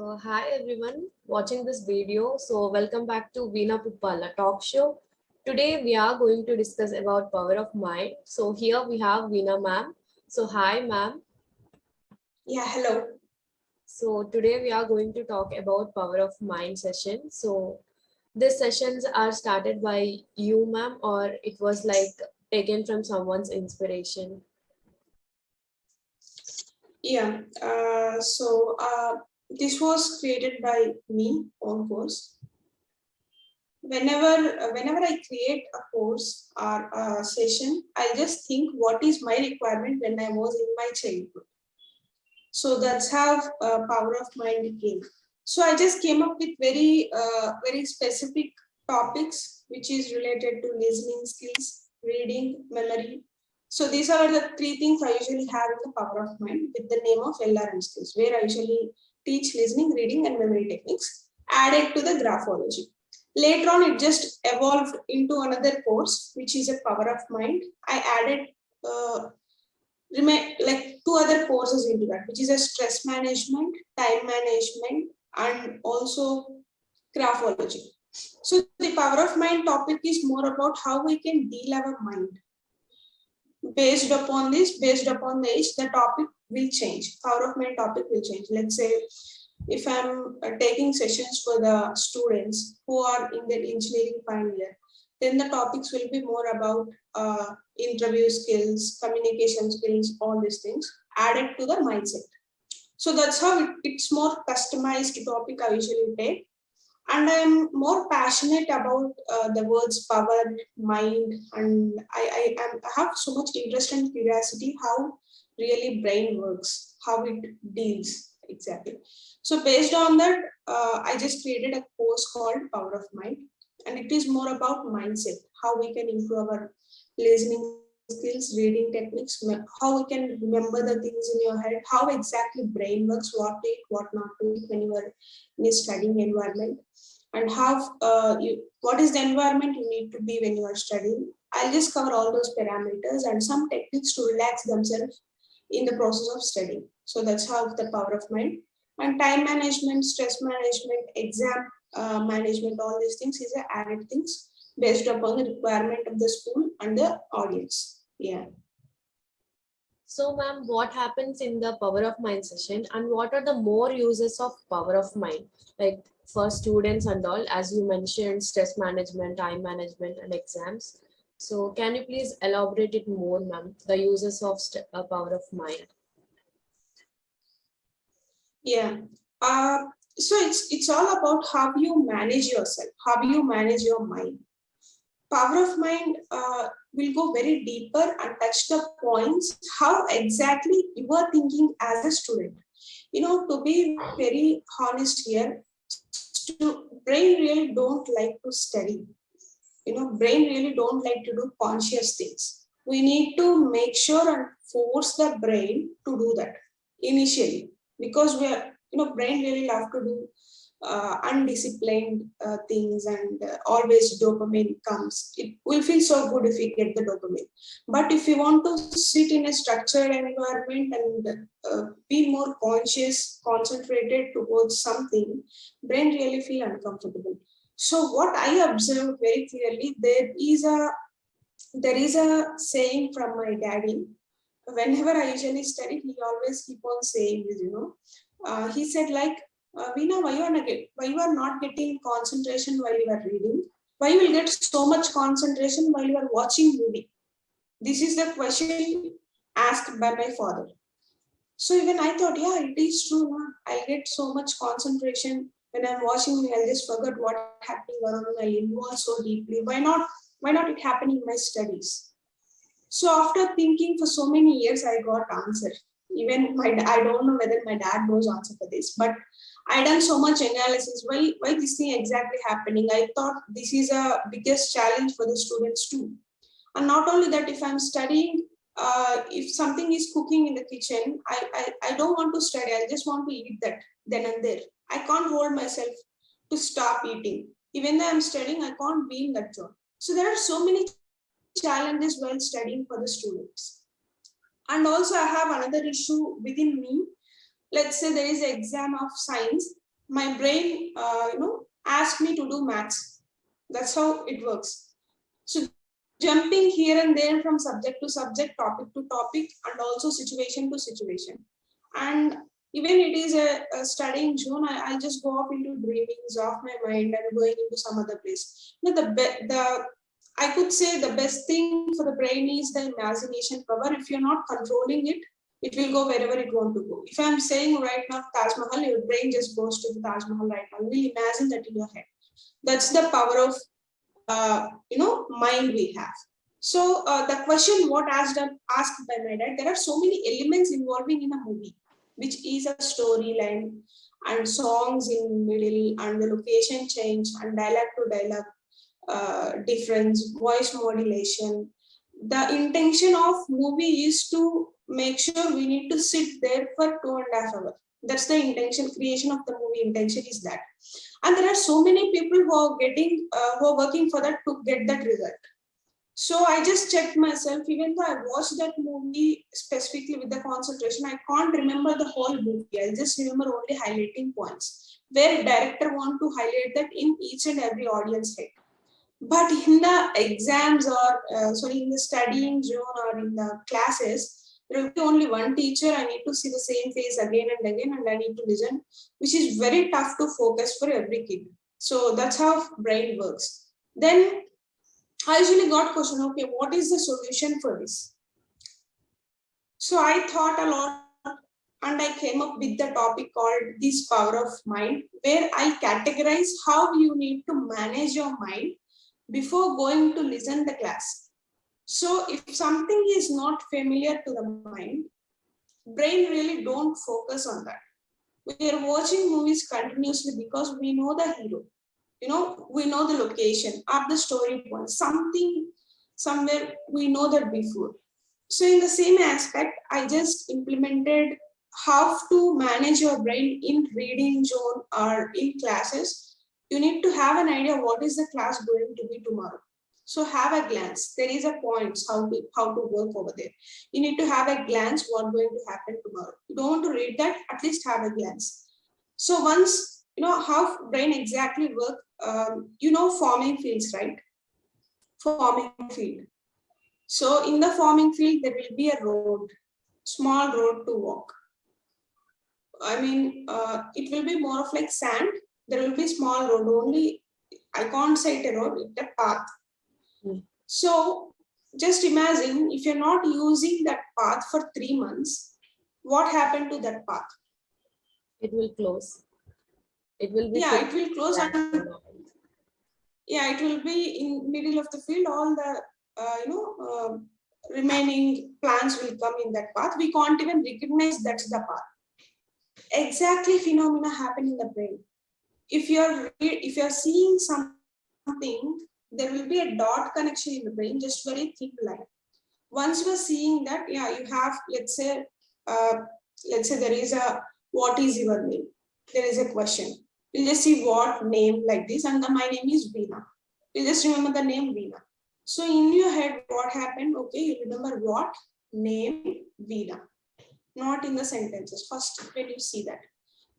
So, hi everyone watching this video. So, welcome back to Veena Puppala talk show. Today we are going to discuss about power of mind. So, here we have Veena ma'am. So, hi ma'am. Yeah, hello. So, today we are going to talk about power of mind session. So, these sessions are started by you ma'am, or it was like taken from someone's inspiration? Yeah, this was created by me on course. Whenever I create a course or a session, I just think what is my requirement when I was in my childhood. So that's how power of mind came. So I just came up with very specific topics which is related to listening skills, reading, memory. So these are the three things I usually have in the power of mind with the name of LRM skills, where I usually teach listening, reading, and memory techniques added to the graphology. Later on, it just evolved into another course, which is a power of mind. I added like two other courses into that, which is a stress management, time management, and also graphology. So the power of mind topic is more about how we can deal our mind. Based upon the age, the topic will change. Power of mind topic will change. Let's say if I'm taking sessions for the students who are in their engineering final year, then the topics will be more about interview skills, communication skills, all these things added to the mindset. So that's how it's more customized topic I usually take. And I'm more passionate about the words power, mind, and I have so much interest and curiosity how really brain works, how it deals exactly. So based on that, I just created a course called Power of Mind, and it is more about mindset, how we can improve our listening skills, reading techniques, how we can remember the things in your head, how exactly brain works, what to eat, what not to eat when you are in a studying environment, and how what is the environment you need to be when you are studying. I'll just cover all those parameters and some techniques to relax themselves in the process of studying. So that's how the power of mind. And time management, stress management, exam management, all these things is added things based upon the requirement of the school and the audience. Yeah. So, ma'am, what happens in the power of mind session, and what are the more uses of power of mind, like for students and all, as you mentioned, stress management, time management, and exams? So, can you please elaborate it more, ma'am? The uses of power of mind. Yeah. So it's all about how you manage yourself, how you manage your mind. Power of mind will go very deeper and touch the points how exactly you are thinking as a student. You know, to be very honest here, brain really don't like to study. You know, brain really don't like to do conscious things. We need to make sure and force the brain to do that initially, because we are, you know, brain really love to do undisciplined things, and always dopamine comes. It will feel so good if we get the dopamine. But if you want to sit in a structured environment and be more conscious, concentrated towards something, brain really feel uncomfortable. So what I observed very clearly, there is a saying from my daddy. Whenever I usually study, he always keep on saying this, you know. He said like, Veena, why you are not getting concentration while you are reading? Why you will get so much concentration while you are watching movie? This is the question asked by my father. So even I thought, yeah, it is true. No? I get so much concentration when I'm watching movie. I'll just forget what happening around. I involve so deeply. Why not? Why not it happening in my studies? So after thinking for so many years, I got answer. Even I don't know whether my dad knows answer for this, but I done so much analysis. Why this thing exactly happening? I thought this is a biggest challenge for the students too. And not only that, if I'm studying, if something is cooking in the kitchen, I don't want to study. I just want to eat that then and there. I can't hold myself to stop eating. Even though I'm studying, I can't be in that zone. So there are so many challenges while studying for the students. And also I have another issue within me. Let's say there is an exam of science. my brain, asked me to do maths. That's how it works. So jumping here and there from subject to subject, topic to topic, and also situation to situation. And even it is a studying zone, I just go off into dreamings of my mind and going into some other place. I could say the best thing for the brain is the imagination power. If you're not controlling it, it will go wherever it want to go. If I'm saying right now Taj Mahal, your brain just goes to the Taj Mahal right now. You will imagine that in your head. That's the power of mind we have. So the question what asked by my dad, there are so many elements involving in a movie, which is a storyline and songs in middle and the location change and dialogue to dialogue difference, voice modulation. The intention of movie is to make sure we need to sit there for 2.5 hours. That's the intention, creation of the movie intention is that. And there are so many people who are working for that to get that result. So I just checked myself, even though I watched that movie specifically with the concentration, I can't remember the whole movie. I just remember only highlighting points where director want to highlight that in each and every audience head. But in the exams or in the studying zone or in the classes, there will be only one teacher. I need to see the same face again and again, and I need to listen, which is very tough to focus for every kid. So that's how brain works. Then I usually got question, okay, what is the solution for this? So I thought a lot and I came up with the topic called this power of mind, where I categorize how you need to manage your mind before going to listen the class. So if something is not familiar to the mind, brain really don't focus on that. We are watching movies continuously because we know the hero. We know the location or the story point, something somewhere we know that before. So in the same aspect, I just implemented how to manage your brain in reading zone or in classes. You need to have an idea what is the class going to be tomorrow. So have a glance. There is a points how to work over there. You need to have a glance what's going to happen tomorrow. You don't want to read that, at least have a glance. So once you know how brain exactly work, forming fields, right? Forming field. So in the forming field, there will be a road, small road to walk. I mean, it will be more of like sand. There will be small road only. I can't say it a road, it's a path. So just imagine if you're not using that path for 3 months, what happened to that path? It will close. It will be it will close and it will be in middle of the field. All the remaining plants will come in that path. We can't even recognize that's the path. Exactly phenomena happen in the brain. If you're seeing something, there will be a dot connection in the brain, just very thin line. Once you are seeing that, you have, let's say there is a what is your name? There is a question. We'll just see what name like this, and my name is Veena. You just remember the name Veena. So in your head, what happened? Okay, you remember what name Veena, not in the sentences. First, when you see that,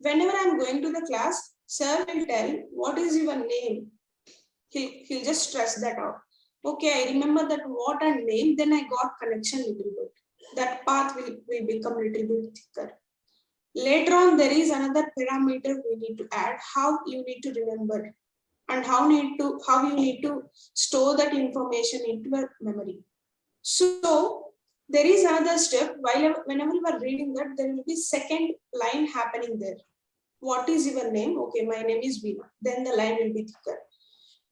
whenever I'm going to the class, sir will tell what is your name. He'll just stress that out. Okay, I remember that what and name. Then I got connection little bit. That path will become little bit thicker. Later on, there is another parameter we need to add, how you need to remember and how you need to store that information into your memory. So there is another step. Whenever you are reading that, there will be second line happening there. What is your name? Okay, my name is Veena. Then the line will be thicker.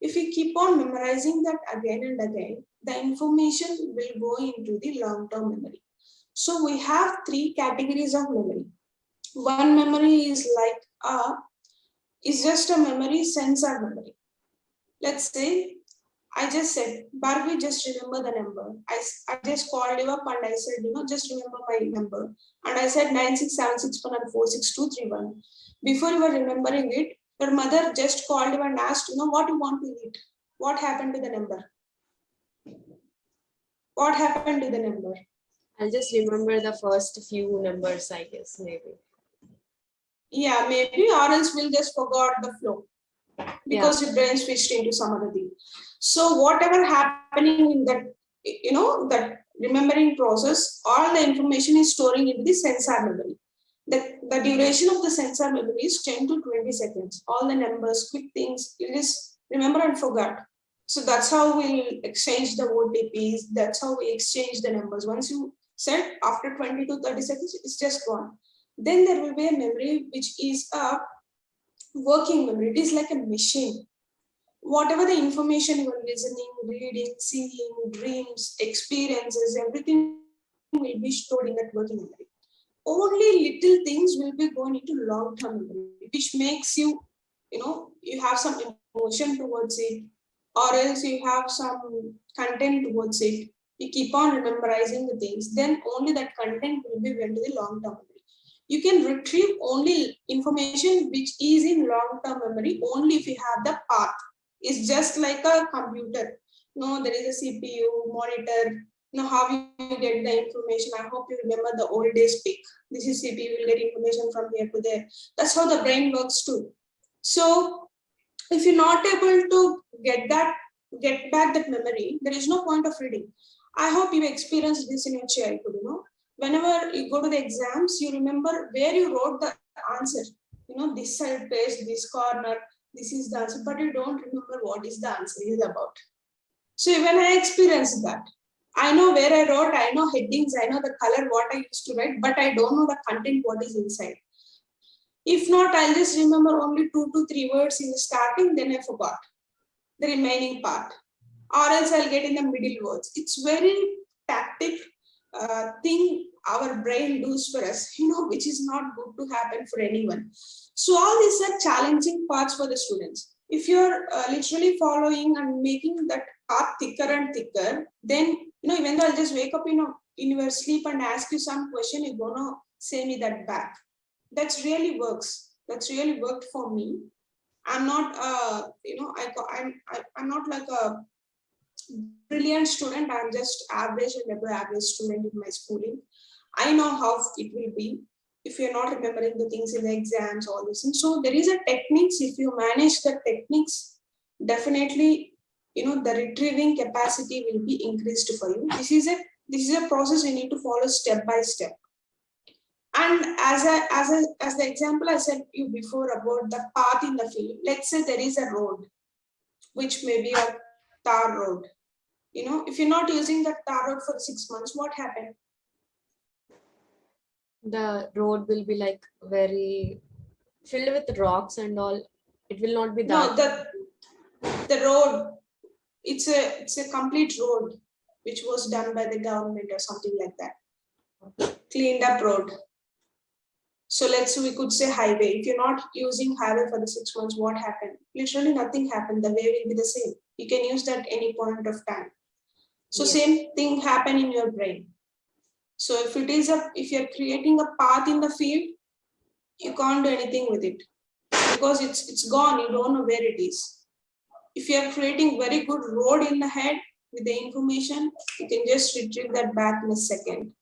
If you keep on memorizing that again and again, the information will go into the long-term memory. So we have 3 categories of memory. One memory is just a memory, sensor memory. Let's say I just said, Barbie, just remember the number. I just called you up and I said, just remember my number. And I said 96761462331. Before you were remembering it, your mother just called you and asked, what you want to eat. What happened to the number? What happened to the number? I'll just remember the first few numbers, I guess, maybe. Yeah, maybe, or else we'll just forgot the flow because your brain switched into some other thing. So whatever happening in that, that remembering process, all the information is storing into the sensor memory. The duration of the sensor memory is 10 to 20 seconds. All the numbers, quick things, you just remember and forget. So that's how we'll exchange the OTPs. That's how we exchange the numbers. Once you set, after 20 to 30 seconds, it's just gone. Then there will be a memory which is a working memory. It is like a machine. Whatever the information you are listening, reading, seeing, dreams, experiences, everything will be stored in that working memory. Only little things will be going into long-term memory, which makes you, you have some emotion towards it, or else you have some content towards it. You keep on memorizing the things, then only that content will be went to the long-term memory. You can retrieve only information which is in long-term memory only if you have the path. It's just like a computer. No, there is a CPU, monitor. How you get the information. I hope you remember the old days pick. This is CPU, you will get information from here to there. That's how the brain works too. So if you're not able to get back that memory, there is no point of reading. I hope you experienced this in your childhood, Whenever you go to the exams, you remember where you wrote the answer. This side page, this corner, this is the answer, but you don't remember what is the answer is about. So even I experienced that. I know where I wrote, I know headings, I know the color, what I used to write, but I don't know the content, what is inside. If not, I'll just remember only 2 to 3 words in the starting, then I forgot the remaining part. Or else I'll get in the middle words. It's very tactic thing our brain does for us, which is not good to happen for anyone. So all these are challenging parts for the students. If you're literally following and making that path thicker and thicker, then, even though I'll just wake up, in your sleep and ask you some question, you're gonna say me that back. That's really works. That's really worked for me. I'm not, I'm not like a brilliant student. I'm just average and above average student in my schooling. I know how it will be if you're not remembering the things in the exams, all this. And so there is a techniques. If you manage the techniques, definitely, the retrieving capacity will be increased for you. This is a process you need to follow step by step. And as the example I said you before about the path in the field, let's say there is a road, which may be a tar road. If you're not using that tar road for 6 months, what happened? The road will be like very filled with rocks and all. It will not be that. No, the road, it's a complete road which was done by the government or something like that. Cleaned up road. So we could say highway. If you're not using highway for the 6 months, what happened? Literally nothing happened. The way will be the same. You can use that any point of time. So yes. Same thing happen in your brain. So if you're creating a path in the field, you can't do anything with it because it's gone. You don't know where it is. If you're creating very good road in the head with the information, you can just retrieve that back in a second.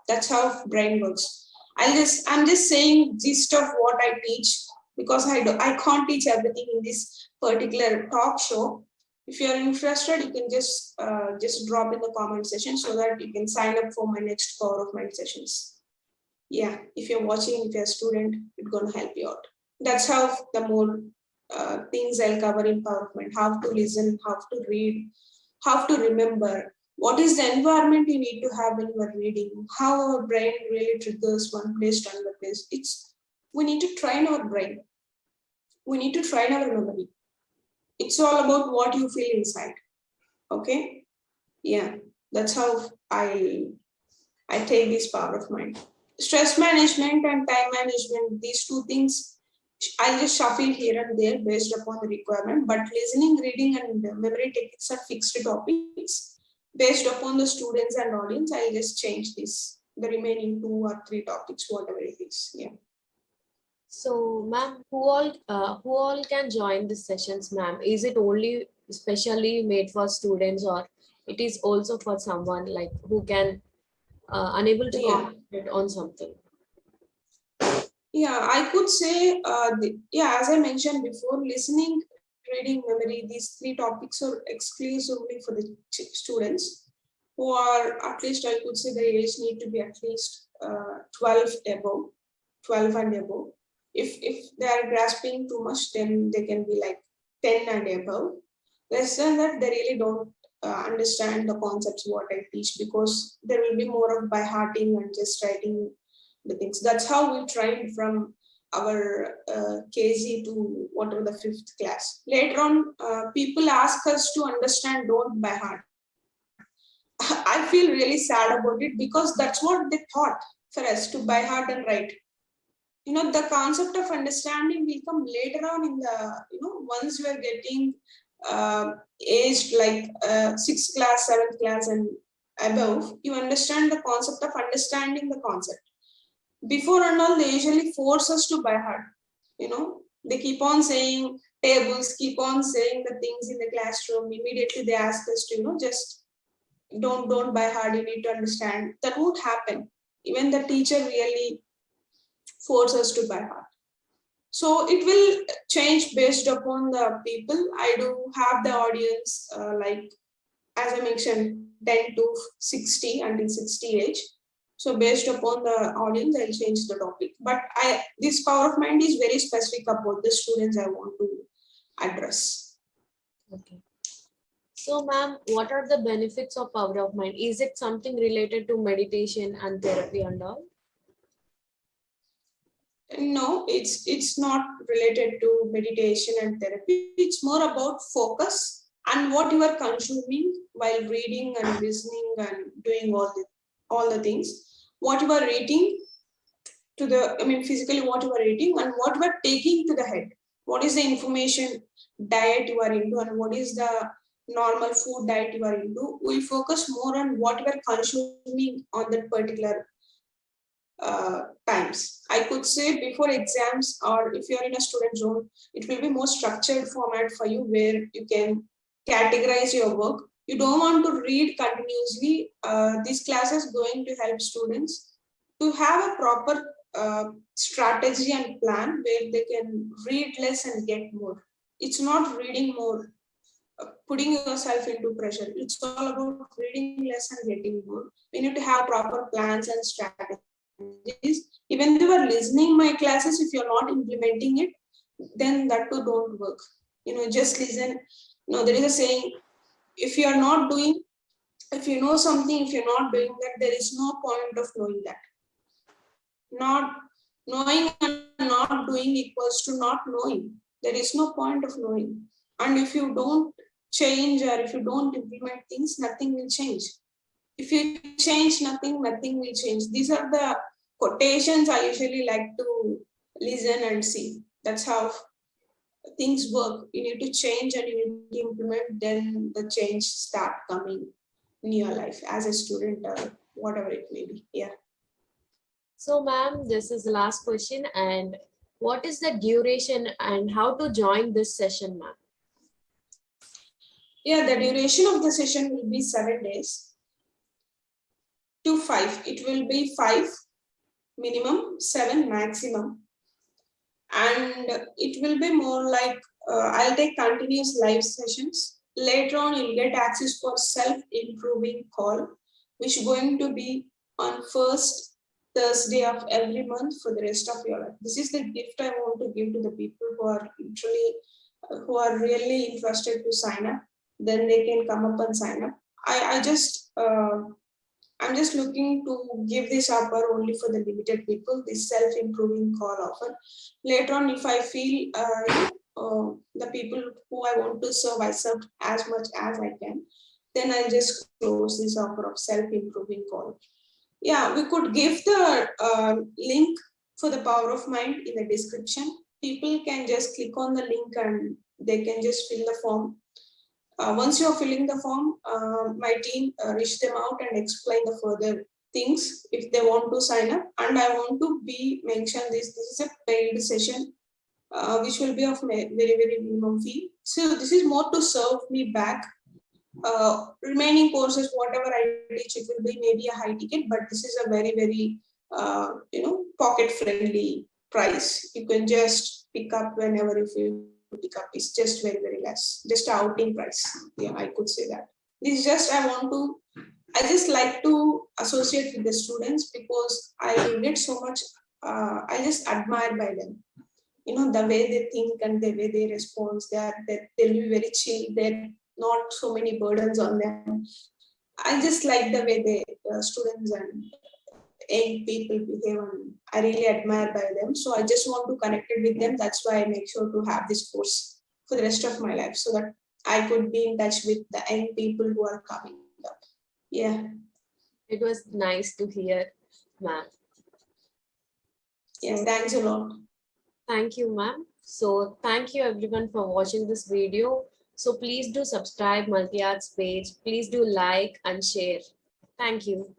That's how brain works. I'm just saying gist of what I teach because I can't teach everything in this particular talk show. If you're interested, you can just drop in the comment section so that you can sign up for my next Power of Mind sessions. Yeah, if you're watching, if you're a student, it's going to help you out. That's how the more things I'll cover in Power of Mind: how to listen, how to read, how to remember. What is the environment you need to have when you are reading? How our brain really triggers one place to another place. We need to train our brain. We need to train our memory. It's all about what you feel inside. Okay? Yeah, that's how I take this Power of Mind. Stress management and time management, these two things, I'll just shuffle here and there based upon the requirement. But listening, reading, and memory techniques are fixed topics. Based upon the students and audience, I'll just change the remaining 2 or 3 topics, whatever it is. Yeah. So, ma'am, who all can join these sessions, ma'am? Is it only specially made for students, or it is also for someone like who can unable to concentrate on something? Yeah, I could say, yeah, as I mentioned before, listening, reading, memory, these three topics are exclusively for the students who are, at least I could say, the age need to be at least 12 above, 12 and above. If they are grasping too much, then they can be like 10 and above. Less than that, they really don't understand the concepts what I teach, because there will be more of by hearting and just writing the things. That's how we trained from our KG to whatever the 5th class. Later on, people ask us to understand don't by heart. I feel really sad about it, because that's what they thought for us to by heart and write. You know, the concept of understanding will come later on in the, once you are getting aged like 6th class, 7th class and above, you understand the concept of understanding the concept. Before and all, they usually force us to by heart. They keep on saying tables, keep on saying the things in the classroom. Immediately they ask us to, just don't by heart, you need to understand. That won't happen. Even the teacher really force us to by heart. So it will change based upon the people. I do have the audience, like as I mentioned, 10 to 60 until 60 age. So based upon the audience, I'll change the topic. But this power of mind is very specific about the students I want to address. Okay. So, ma'am, what are the benefits of power of mind? Is it something related to meditation and therapy and all? No, it's not related to meditation and therapy. It's more about focus and what you are consuming while reading and listening and doing all the things. What you are reading physically what you are eating and what you are taking to the head. What is the information diet you are into and what is the normal food diet you are into. We'll focus more on what you are consuming on that particular times. I could say before exams, or if you're in a student zone, it will be more structured format for you where you can categorize your work. You don't want to read continuously. This class is going to help students to have a proper strategy and plan where they can read less and get more. It's not reading more, putting yourself into pressure. It's all about reading less and getting more. We need to have proper plans and strategies. Even if you are listening my classes, if you're not implementing it, then that too don't work. Just listen. There is a saying, if you are not doing, if you know something, if you're not doing that, there is no point of knowing that. Not knowing and not doing equals to not knowing. There is no point of knowing. And if you don't change or if you don't implement things, nothing will change. If you change nothing, nothing will change. These are the quotations I usually like to listen and see. That's how things work. You need to change and you need to implement, then the change start coming in your life as a student or whatever it may be. Yeah. So, ma'am, this is the last question. And what is the duration and how to join this session, ma'am? Yeah, the duration of the session will be 7 days to 5. It will be 5 minimum, 7 maximum. And it will be more like I'll take continuous live sessions. Later on, you'll get access for self-improving call, which is going to be on first Thursday of every month for the rest of your life. This is the gift I want to give to the people who are literally, who are really interested to sign up. Then they can come up and sign up. I'm just looking to give this offer only for the limited people, this self-improving call offer. Later on, if I feel the people who I want to serve, I serve as much as I can, then I'll just close this offer of self-improving call. Yeah, we could give the link for the power of mind in the description. People can just click on the link and they can just fill the form. Once you're filling the form, my team reach them out and explain the further things if they want to sign up. And I want to be mention this is a paid session, which will be of very, very minimum fee. So this is more to serve me back. Remaining courses, whatever I teach, it will be maybe a high ticket, but this is a very, very, pocket friendly price. You can just pick up whenever you feel to pick up. It's just very, very less. Just a outing price. Yeah, I could say that. This is just I just like to associate with the students because I get so much, I just admire by them. You know, the way they think and the way they respond, they'll be very chill. There not so many burdens on them. I just like the way the students and young people behave, and I really admire by them. So I just want to connect it with them. That's why I make sure to have this course for the rest of my life so that I could be in touch with the young people who are coming up. Yeah. It was nice to hear, ma'am. Yes, thanks a lot. Thank you, ma'am. So thank you everyone for watching this video. So please do subscribe MulteArts page. Please do like and share. Thank you.